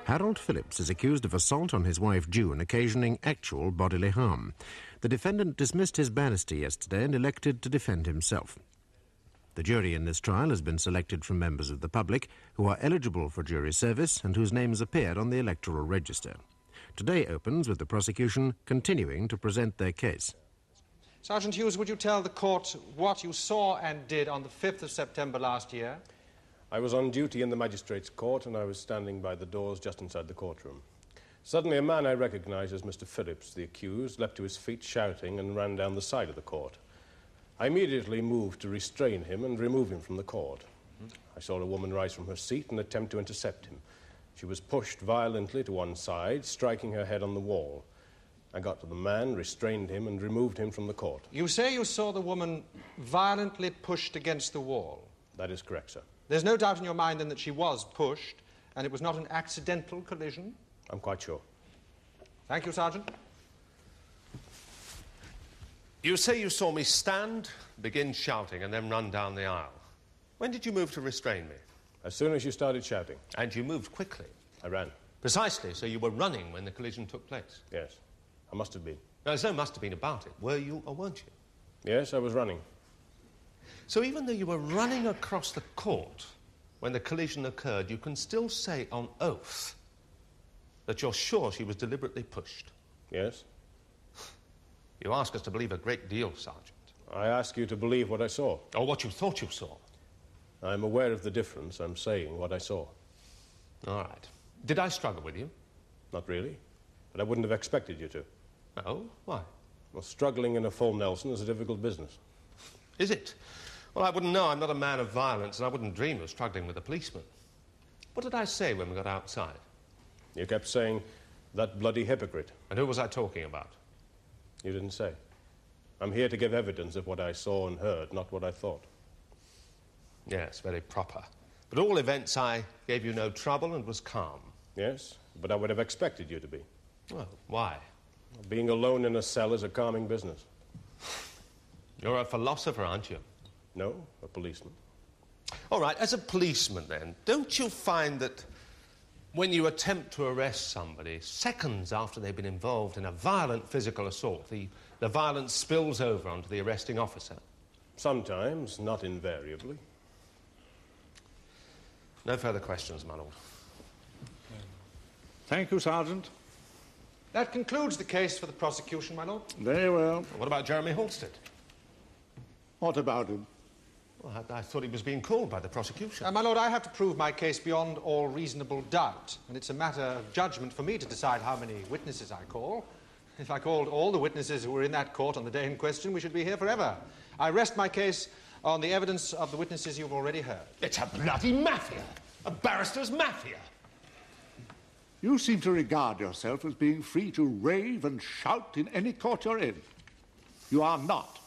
Harold Phillips is accused of assault on his wife June, occasioning actual bodily harm. The defendant dismissed his barrister yesterday and elected to defend himself. The jury in this trial has been selected from members of the public who are eligible for jury service and whose names appeared on the electoral register. Today opens with the prosecution continuing to present their case. Sergeant Hughes, would you tell the court what you saw and did on the 5th of September last year? I was on duty in the magistrate's court and I was standing by the doors just inside the courtroom. Suddenly a man I recognised as Mr. Phillips, the accused, leapt to his feet shouting and ran down the side of the court. I immediately moved to restrain him and remove him from the court. I saw a woman rise from her seat and attempt to intercept him. She was pushed violently to one side, striking her head on the wall. I got to the man, restrained him, and removed him from the court. You say you saw the woman violently pushed against the wall? That is correct, sir. There's no doubt in your mind, then, that she was pushed, and it was not an accidental collision? I'm quite sure. Thank you, Sergeant. You say you saw me stand, begin shouting, and then run down the aisle. When did you move to restrain me? As soon as you started shouting. And you moved quickly? I ran. Precisely, so you were running when the collision took place? Yes, I must have been. No, there's no must have been about it. Were you or weren't you? Yes, I was running. So even though you were running across the court when the collision occurred, you can still say on oath that you're sure she was deliberately pushed? Yes. You ask us to believe a great deal, Sergeant. I ask you to believe what I saw. Or what you thought you saw. I'm aware of the difference. I'm saying what I saw. All right. Did I struggle with you? Not really. But I wouldn't have expected you to. Oh? Why? Well, struggling in a full Nelson is a difficult business. Is it? Well, I wouldn't know. I'm not a man of violence, and I wouldn't dream of struggling with a policeman. What did I say when we got outside? You kept saying, that bloody hypocrite. And who was I talking about? You didn't say. I'm here to give evidence of what I saw and heard, not what I thought. Yes, very proper. But at all events, I gave you no trouble and was calm. Yes, but I would have expected you to be. Well, why? Being alone in a cell is a calming business. You're a philosopher, aren't you? No, a policeman. All right, as a policeman, then, don't you find that when you attempt to arrest somebody, seconds after they've been involved in a violent physical assault, the violence spills over onto the arresting officer? Sometimes, not invariably. No further questions, my lord. Thank you, Sergeant. That concludes the case for the prosecution, my lord. Very well. What about Jeremy Halstead? What about him? Well, I thought he was being called by the prosecution. My lord, I have to prove my case beyond all reasonable doubt, and it's a matter of judgment for me to decide how many witnesses I call. If I called all the witnesses who were in that court on the day in question, we should be here forever. I rest my case on the evidence of the witnesses you've already heard. It's a bloody mafia. A barrister's mafia. You seem to regard yourself as being free to rave and shout in any court you're in. You are not.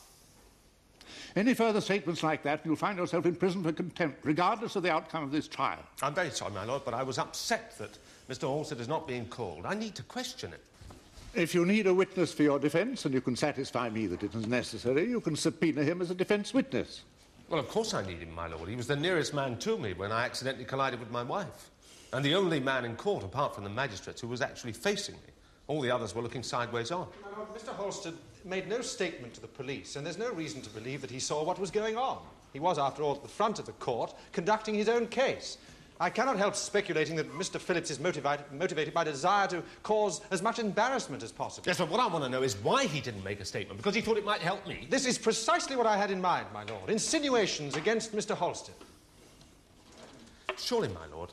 Any further statements like that, you'll find yourself in prison for contempt, regardless of the outcome of this trial. I'm very sorry, my lord, but I was upset that Mr. Halstead is not being called. I need to question him. If you need a witness for your defence, and you can satisfy me that it is necessary, you can subpoena him as a defence witness. Well, of course I need him, my lord. He was the nearest man to me when I accidentally collided with my wife. And the only man in court, apart from the magistrates, who was actually facing me. All the others were looking sideways on. My lord, Mr. Halstead made no statement to the police, and there's no reason to believe that he saw what was going on. He was, after all, at the front of the court, conducting his own case. I cannot help speculating that Mr. Phillips is motivated by a desire to cause as much embarrassment as possible. Yes, but what I want to know is why he didn't make a statement, because he thought it might help me. This is precisely what I had in mind, my lord. Insinuations against Mr. Halstead. Surely, my lord,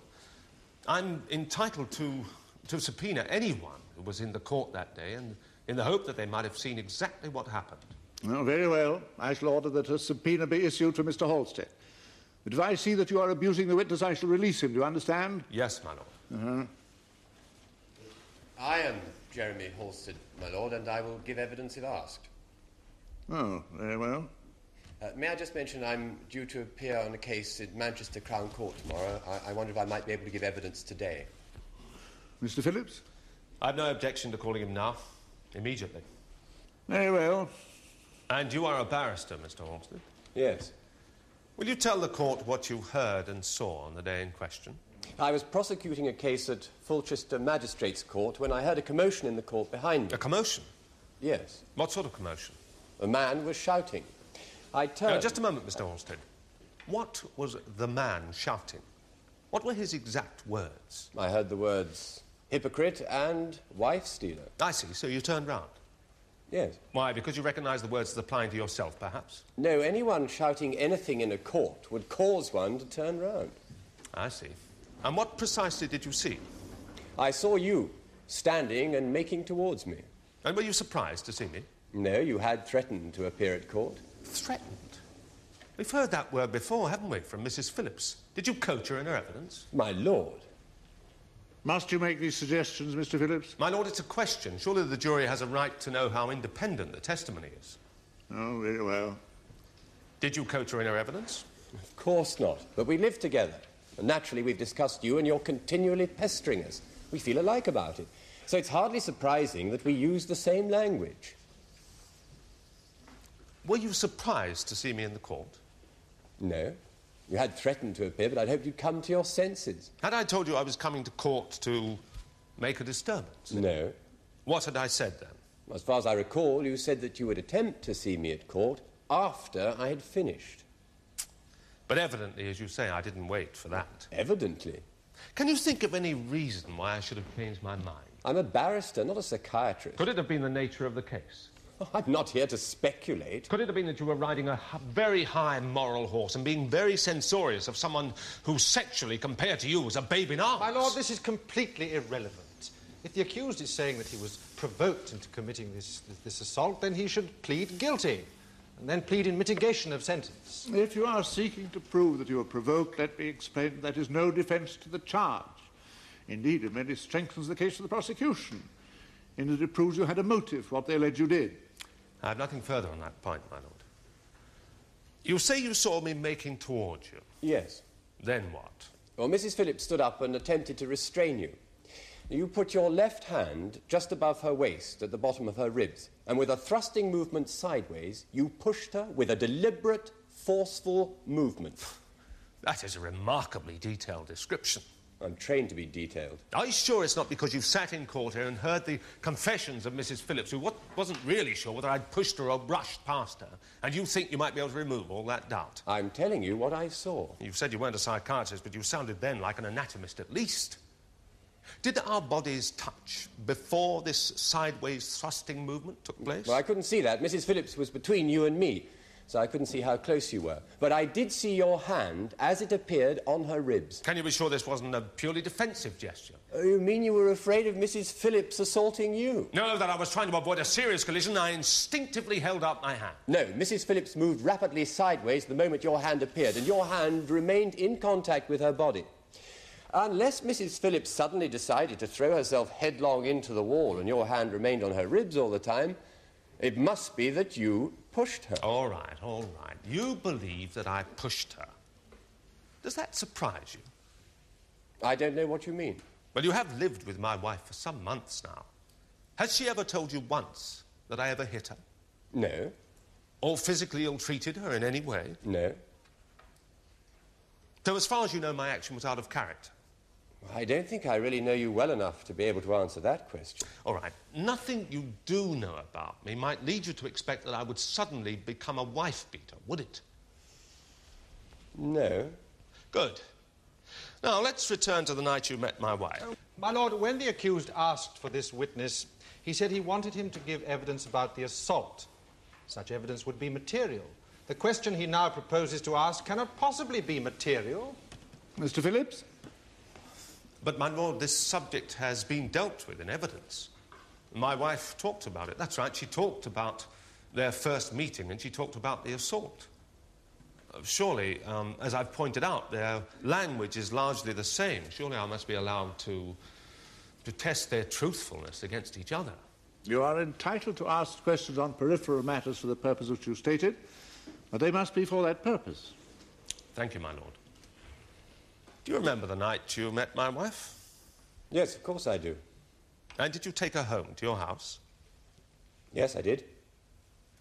I'm entitled to subpoena anyone who was in the court that day, and in the hope that they might have seen exactly what happened. Oh, very well. I shall order that a subpoena be issued for Mr. Halstead. But if I see that you are abusing the witness, I shall release him. Do you understand? Yes, my lord. I am Jeremy Halstead, my lord, and I will give evidence if asked. Oh, very well. May I just mention I'm due to appear on a case in Manchester Crown Court tomorrow. I wonder if I might be able to give evidence today. Mr. Phillips? I've no objection to calling him now, immediately. Very well. And you are a barrister, Mr. Halstead? Yes. Will you tell the court what you heard and saw on the day in question? I was prosecuting a case at Fulchester Magistrates' Court when I heard a commotion in the court behind me. A commotion? Yes. What sort of commotion? A man was shouting. I turned... Just a moment, Mr. Halstead. What was the man shouting? What were his exact words? I heard the words hypocrite and wife-stealer. I see, so you turned round. Yes. Why, because you recognise the words as applying to yourself, perhaps? No, anyone shouting anything in a court would cause one to turn round. I see. And what precisely did you see? I saw you standing and making towards me. And were you surprised to see me? No, you had threatened to appear at court. Threatened? We've heard that word before, haven't we, from Mrs. Phillips? Did you coach her in her evidence? My lord. Must you make these suggestions, Mr. Phillips? My lord, it's a question. Surely the jury has a right to know how independent the testimony is. Oh, very well. Did you coach her in her evidence? Of course not. But we live together. And naturally, we've discussed you, and you're continually pestering us. We feel alike about it. So it's hardly surprising that we use the same language. Were you surprised to see me in the court? No. You had threatened to appear, but I'd hoped you'd come to your senses. Had I told you I was coming to court to make a disturbance? No. What had I said then? As far as I recall, you said that you would attempt to see me at court after I had finished. But evidently, as you say, I didn't wait for that. Evidently. Can you think of any reason why I should have changed my mind? I'm a barrister, not a psychiatrist. Could it have been the nature of the case? Oh, I'm not here to speculate. Could it have been that you were riding a very high moral horse and being very censorious of someone who sexually, compared to you, was a babe in arms? My lord, this is completely irrelevant. If the accused is saying that he was provoked into committing this assault, then he should plead guilty and then plead in mitigation of sentence. If you are seeking to prove that you were provoked, let me explain that is no defence to the charge. Indeed, it merely strengthens the case of the prosecution, in that it proves you had a motive for what they allege you did. I have nothing further on that point, my lord. You say you saw me making towards you. Yes. Then what? Well, Mrs. Phillips stood up and attempted to restrain you. You put your left hand just above her waist at the bottom of her ribs, and with a thrusting movement sideways, you pushed her with a deliberate, forceful movement. That is a remarkably detailed description. I'm trained to be detailed. Are you sure it's not because you've sat in court here and heard the confessions of Mrs. Phillips, who wasn't really sure whether I'd pushed her or brushed past her, and you think you might be able to remove all that doubt? I'm telling you what I saw. You said you weren't a psychiatrist, but you sounded then like an anatomist at least. Did our bodies touch before this sideways thrusting movement took place? Well, I couldn't see that. Mrs. Phillips was between you and me, so I couldn't see how close you were. But I did see your hand as it appeared on her ribs. Can you be sure this wasn't a purely defensive gesture? Oh, you mean you were afraid of Mrs. Phillips assaulting you? No, that I was trying to avoid a serious collision. I instinctively held out my hand. No, Mrs. Phillips moved rapidly sideways the moment your hand appeared, and your hand remained in contact with her body. Unless Mrs. Phillips suddenly decided to throw herself headlong into the wall and your hand remained on her ribs all the time, it must be that you pushed her. All right, all right. You believe that I pushed her. Does that surprise you? I don't know what you mean. Well, you have lived with my wife for some months now. Has she ever told you once that I ever hit her? No. Or physically ill-treated her in any way? No. So as far as you know, my action was out of character? I don't think I really know you well enough to be able to answer that question. All right. Nothing you do know about me might lead you to expect that I would suddenly become a wife-beater, would it? No. Good. Now, let's return to the night you met my wife. My lord, when the accused asked for this witness, he said he wanted him to give evidence about the assault. Such evidence would be material. The question he now proposes to ask cannot possibly be material. Mr. Phillips? But, my lord, this subject has been dealt with in evidence. My wife talked about it. That's right, she talked about their first meeting and she talked about the assault. Surely, as I've pointed out, their language is largely the same. Surely I must be allowed to test their truthfulness against each other. You are entitled to ask questions on peripheral matters for the purpose which you stated, but they must be for that purpose. Thank you, my lord. Do you remember the night you met my wife? Yes, of course I do. And did you take her home to your house? Yes, I did.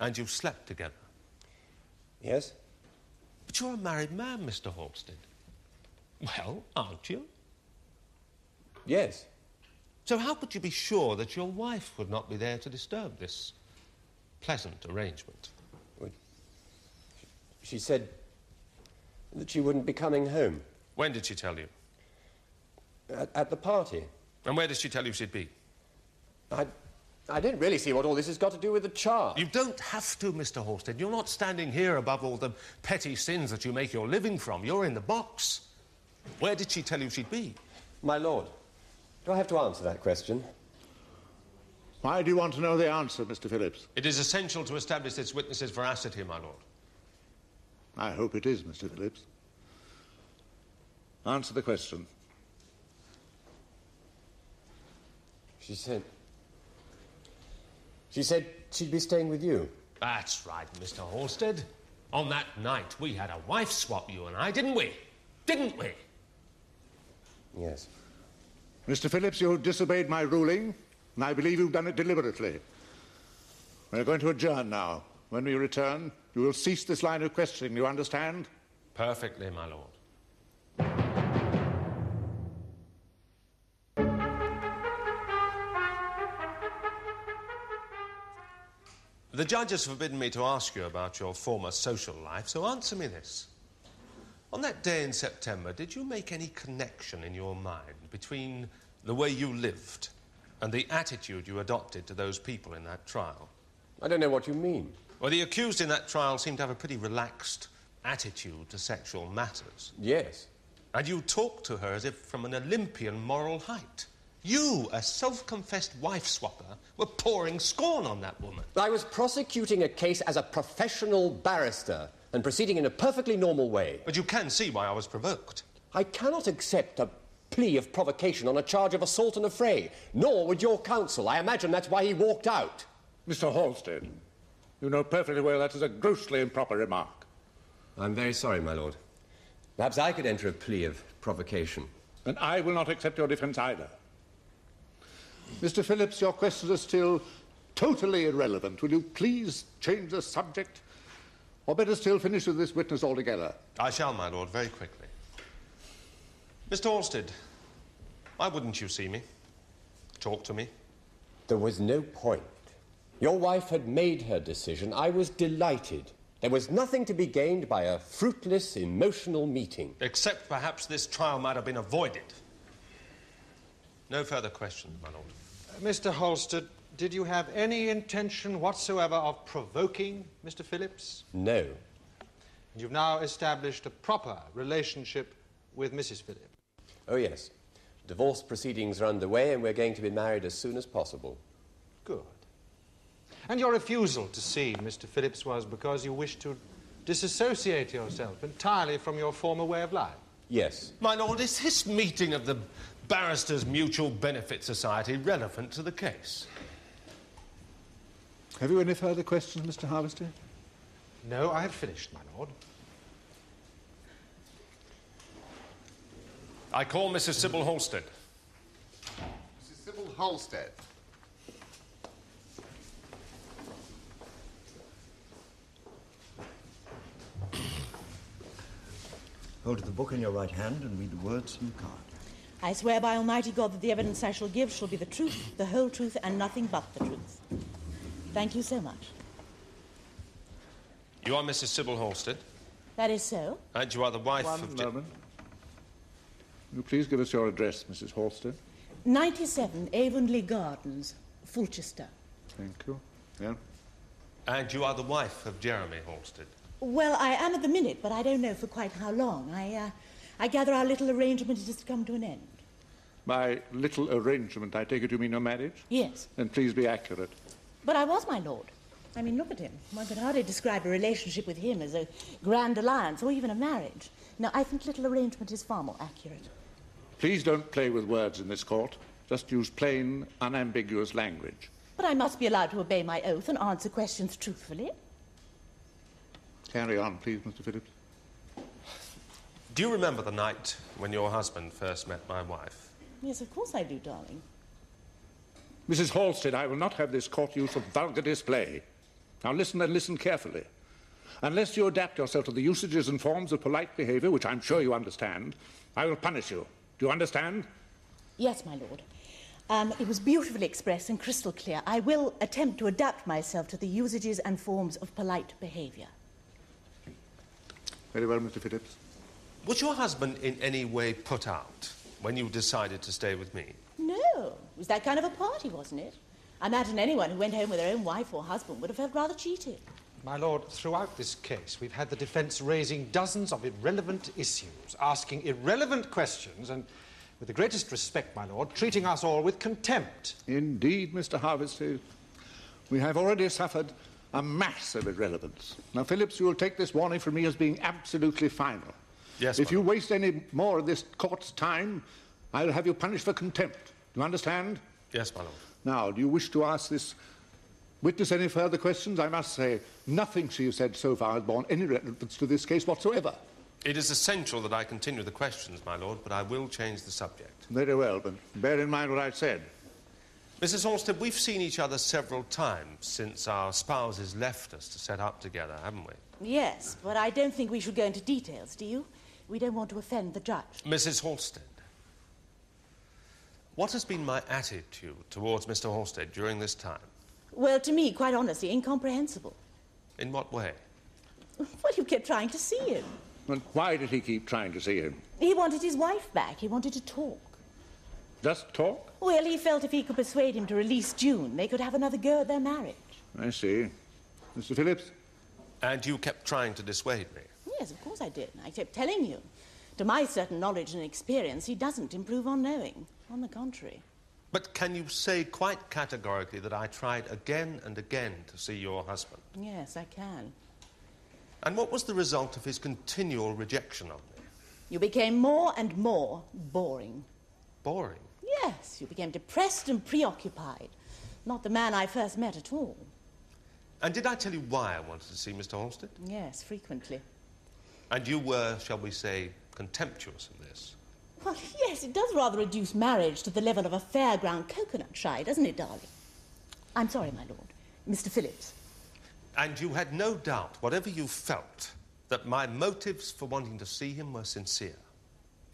And you slept together? Yes. But you're a married man, Mr. Halstead. Well, aren't you? Yes. So how could you be sure that your wife would not be there to disturb this pleasant arrangement? Well, she said that she wouldn't be coming home. When did she tell you? At the party. And where did she tell you she'd be? I don't really see what all this has got to do with the charge. You don't have to, Mr. Halstead. You're not standing here above all the petty sins that you make your living from. You're in the box. Where did she tell you she'd be? My lord, do I have to answer that question? Why do you want to know the answer, Mr. Phillips? It is essential to establish this witness's veracity, my lord. I hope it is, Mr. Phillips. Answer the question. She said she'd be staying with you. That's right, Mr. Halstead. On that night, we had a wife swap, you and I, didn't we? Didn't we? Yes. Mr. Phillips, you have disobeyed my ruling, and I believe you've done it deliberately. We're going to adjourn now. When we return, you will cease this line of questioning, you understand? Perfectly, my lord. The judge has forbidden me to ask you about your former social life, so answer me this. On that day in September, did you make any connection in your mind between the way you lived and the attitude you adopted to those people in that trial? I don't know what you mean. Well, the accused in that trial seemed to have a pretty relaxed attitude to sexual matters. Yes. And you talked to her as if from an Olympian moral height. You, a self-confessed wife-swapper, were pouring scorn on that woman. I was prosecuting a case as a professional barrister and proceeding in a perfectly normal way. But you can see why I was provoked. I cannot accept a plea of provocation on a charge of assault and affray, nor would your counsel. I imagine that's why he walked out. Mr. Halstead, you know perfectly well that is a grossly improper remark. I'm very sorry, my lord. Perhaps I could enter a plea of provocation. And I will not accept your defence either. Mr. Phillips, your questions are still totally irrelevant. Will you please change the subject? Or better still, finish with this witness altogether? I shall, my lord, very quickly. Mr. Halstead, why wouldn't you see me? Talk to me? There was no point. Your wife had made her decision. I was delighted. There was nothing to be gained by a fruitless, emotional meeting. Except perhaps this trial might have been avoided. No further questions, my lord. Mr. Halstead, did you have any intention whatsoever of provoking Mr. Phillips? No. And you've now established a proper relationship with Mrs. Phillips? Oh, yes. Divorce proceedings are underway and we're going to be married as soon as possible. Good. And your refusal to see Mr. Phillips was because you wished to disassociate yourself entirely from your former way of life? Yes. My lord, is this meeting of the Barristers' Mutual Benefit Society relevant to the case? Have you any further questions, Mr. Harvesty? No, I have finished, my lord. I call Mrs. Sybil Halstead. Mrs. Sybil Halstead. Hold the book in your right hand and read the words from the card. I swear by Almighty God that the evidence I shall give shall be the truth, the whole truth, and nothing but the truth. Thank you so much. You are Mrs. Sybil Halstead? That is so. And you are the wife One of... moment. Will you please give us your address, Mrs. Halstead? 97 Avonlea Gardens, Fulchester. Thank you. Yeah? And you are the wife of Jeremy Halstead? Well, I am at the minute, but I don't know for quite how long. I gather our little arrangement has just come to an end. By little arrangement, I take it you mean your marriage? Yes. Then please be accurate. But I was, my lord. I mean, look at him. One could hardly describe a relationship with him as a grand alliance or even a marriage. Now, I think little arrangement is far more accurate. Please don't play with words in this court. Just use plain, unambiguous language. But I must be allowed to obey my oath and answer questions truthfully. Carry on, please, Mr. Phillips. Do you remember the night when your husband first met my wife? Yes, of course I do, darling. Mrs. Halstead, I will not have this court use of vulgar display. Now listen and listen carefully. Unless you adapt yourself to the usages and forms of polite behaviour, which I'm sure you understand, I will punish you. Do you understand? Yes, my lord. It was beautifully expressed and crystal clear. I will attempt to adapt myself to the usages and forms of polite behaviour. Very well, Mr. Phillips. Was your husband in any way put out when you decided to stay with me? No. It was that kind of a party, wasn't it? I imagine anyone who went home with their own wife or husband would have felt rather cheated. My lord, throughout this case, we've had the defence raising dozens of irrelevant issues, asking irrelevant questions, and, with the greatest respect, my lord, treating us all with contempt. Indeed, Mr. Harvesty. We have already suffered a mass of irrelevance. Now, Phillips, you will take this warning from me as being absolutely final. Yes, If you waste any more of this court's time, I'll have you punished for contempt. Do you understand? Yes, my lord. Now, do you wish to ask this witness any further questions? I must say, nothing she has said so far has borne any relevance to this case whatsoever. It is essential that I continue the questions, my lord, but I will change the subject. Very well, but bear in mind what I said. Mrs. Halstead, we've seen each other several times since our spouses left us to set up together, haven't we? Yes, but I don't think we should go into details, do you? We don't want to offend the judge. Mrs. Halstead, what has been my attitude towards Mr. Halstead during this time? Well, to me, quite honestly, incomprehensible. In what way? Well, you kept trying to see him. And why did he keep trying to see him? He wanted his wife back. He wanted to talk. Just talk? Well, he felt if he could persuade him to release June, they could have another go at their marriage. I see. Mr. Phillips? And you kept trying to dissuade me? Yes, of course I did. I kept telling you. To my certain knowledge and experience, he doesn't improve on knowing. On the contrary. But can you say quite categorically that I tried again and again to see your husband? Yes, I can. And what was the result of his continual rejection of me? You became more and more boring. Boring? Yes, you became depressed and preoccupied. Not the man I first met at all. And did I tell you why I wanted to see Mr. Halstead? Yes, frequently. And you were, shall we say, contemptuous of this? Well, yes, it does rather reduce marriage to the level of a fairground coconut shy, doesn't it, darling? I'm sorry, my lord. Mr. Phillips. And you had no doubt, whatever you felt, that my motives for wanting to see him were sincere?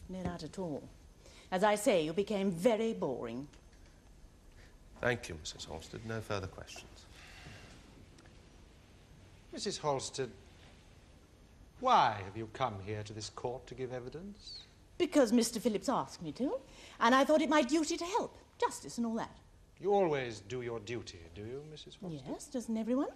No doubt at all. As I say, you became very boring. Thank you, Mrs. Halstead. No further questions. Mrs. Halstead, why have you come here to this court to give evidence? Because Mr. Phillips asked me to, and I thought it my duty to help. Justice and all that. You always do your duty, do you, Mrs. Halstead? Yes, doesn't everyone?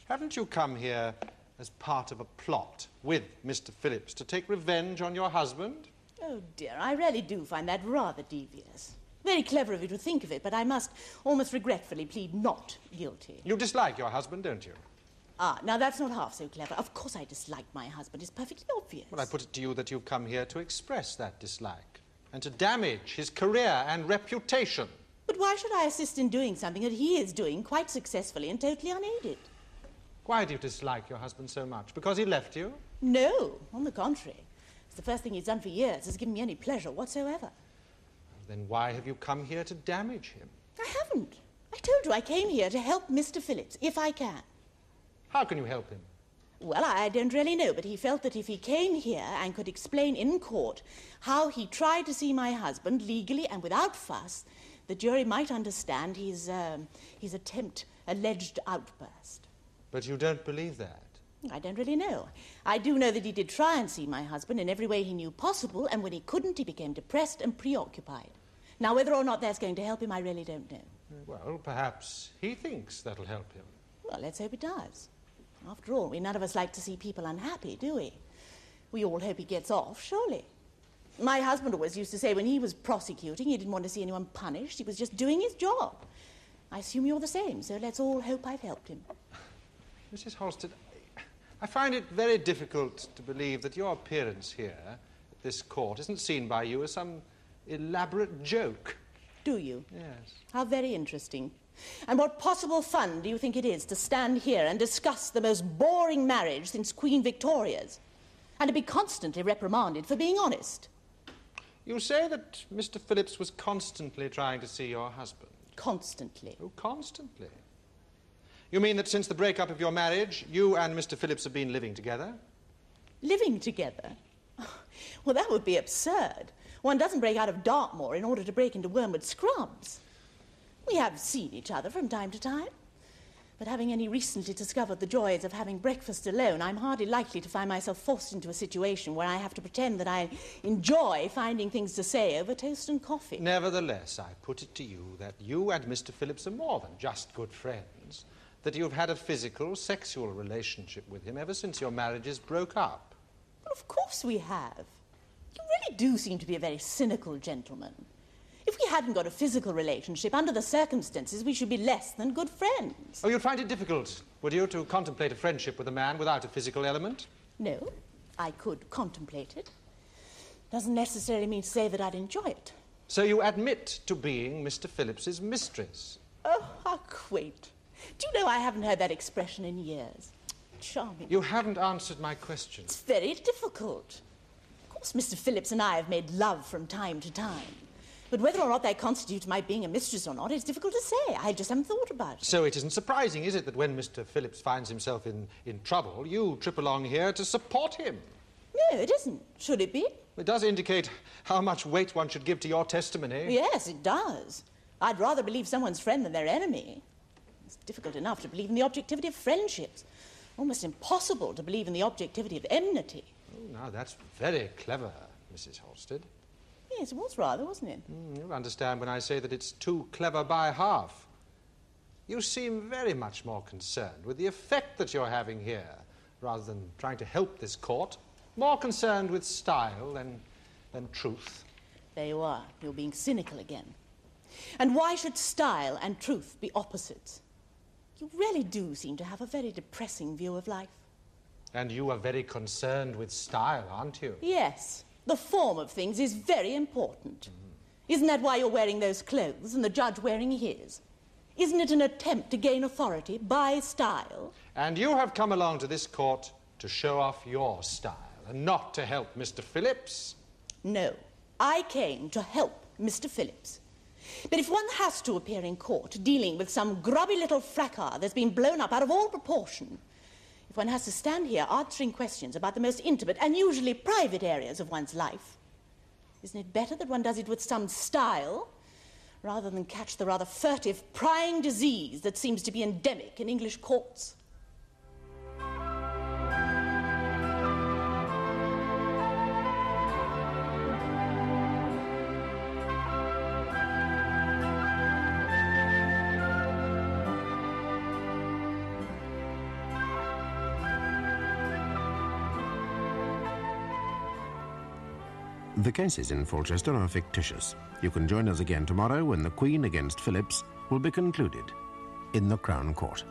Haven't you come here as part of a plot with Mr. Phillips to take revenge on your husband? Oh, dear, I really do find that rather devious. Very clever of you to think of it, but I must almost regretfully plead not guilty. You dislike your husband, don't you? Ah, now that's not half so clever. Of course I dislike my husband. It's perfectly obvious. Well, I put it to you that you've come here to express that dislike and to damage his career and reputation. But why should I assist in doing something that he is doing quite successfully and totally unaided? Why do you dislike your husband so much? Because he left you? No, on the contrary. It's the first thing he's done for years has given me any pleasure whatsoever. Then why have you come here to damage him? I haven't. I told you I came here to help Mr. Phillips, if I can. How can you help him? Well, I don't really know, but he felt that if he came here and could explain in court how he tried to see my husband legally and without fuss, the jury might understand his alleged outburst. But you don't believe that? I don't really know. I do know that he did try and see my husband in every way he knew possible, and when he couldn't, he became depressed and preoccupied. Now, whether or not that's going to help him, I really don't know. Well, perhaps he thinks that'll help him. Well, let's hope it does. After all, we none of us like to see people unhappy, do we? We all hope he gets off, surely. My husband always used to say when he was prosecuting, he didn't want to see anyone punished. He was just doing his job. I assume you're the same, so let's all hope I've helped him. Mrs. Halstead, I find it very difficult to believe that your appearance here at this court isn't seen by you as some elaborate joke. Do you? Yes. How very interesting. And what possible fun do you think it is to stand here and discuss the most boring marriage since Queen Victoria's, and to be constantly reprimanded for being honest? You say that Mr. Phillips was constantly trying to see your husband? Constantly. Oh, constantly. You mean that since the breakup of your marriage, you and Mr. Phillips have been living together? Living together? Well, that would be absurd. One doesn't break out of Dartmoor in order to break into Wormwood Scrubs. We have seen each other from time to time. But having only recently discovered the joys of having breakfast alone, I'm hardly likely to find myself forced into a situation where I have to pretend that I enjoy finding things to say over toast and coffee. Nevertheless, I put it to you that you and Mr. Phillips are more than just good friends, that you've had a physical, sexual relationship with him ever since your marriages broke up. Well, of course we have. You really do seem to be a very cynical gentleman. If we hadn't got a physical relationship, under the circumstances, we should be less than good friends. Oh, you'd find it difficult, would you, to contemplate a friendship with a man without a physical element? No, I could contemplate it. Doesn't necessarily mean to say that I'd enjoy it. So you admit to being Mr. Phillips's mistress? Oh, how quaint. Do you know I haven't heard that expression in years? Charming. You haven't answered my question. It's very difficult. Of course, Mr. Phillips and I have made love from time to time. But whether or not that constitutes my being a mistress or not, it's difficult to say. I just haven't thought about it. So it isn't surprising, is it, that when Mr. Phillips finds himself in trouble, you trip along here to support him? No, it isn't. Should it be? It does indicate how much weight one should give to your testimony. Yes, it does. I'd rather believe someone's friend than their enemy. It's difficult enough to believe in the objectivity of friendships. Almost impossible to believe in the objectivity of enmity. Oh, now that's very clever, Mrs. Halstead. Yes, it was rather, wasn't it? You'll understand when I say that it's too clever by half. You seem very much more concerned with the effect that you're having here, rather than trying to help this court. More concerned with style than truth. There you are. You're being cynical again. And why should style and truth be opposites? You really do seem to have a very depressing view of life. And you are very concerned with style, aren't you? Yes. The form of things is very important. Isn't that why you're wearing those clothes and the judge wearing his? Isn't it an attempt to gain authority by style? And you have come along to this court to show off your style and not to help Mr. Phillips? No. I came to help Mr. Phillips. But if one has to appear in court dealing with some grubby little fracas that's been blown up out of all proportion, if one has to stand here answering questions about the most intimate and usually private areas of one's life, isn't it better that one does it with some style rather than catch the rather furtive, prying disease that seems to be endemic in English courts? The cases in Fulchester are fictitious. You can join us again tomorrow when The Queen against Phillips will be concluded in the Crown Court.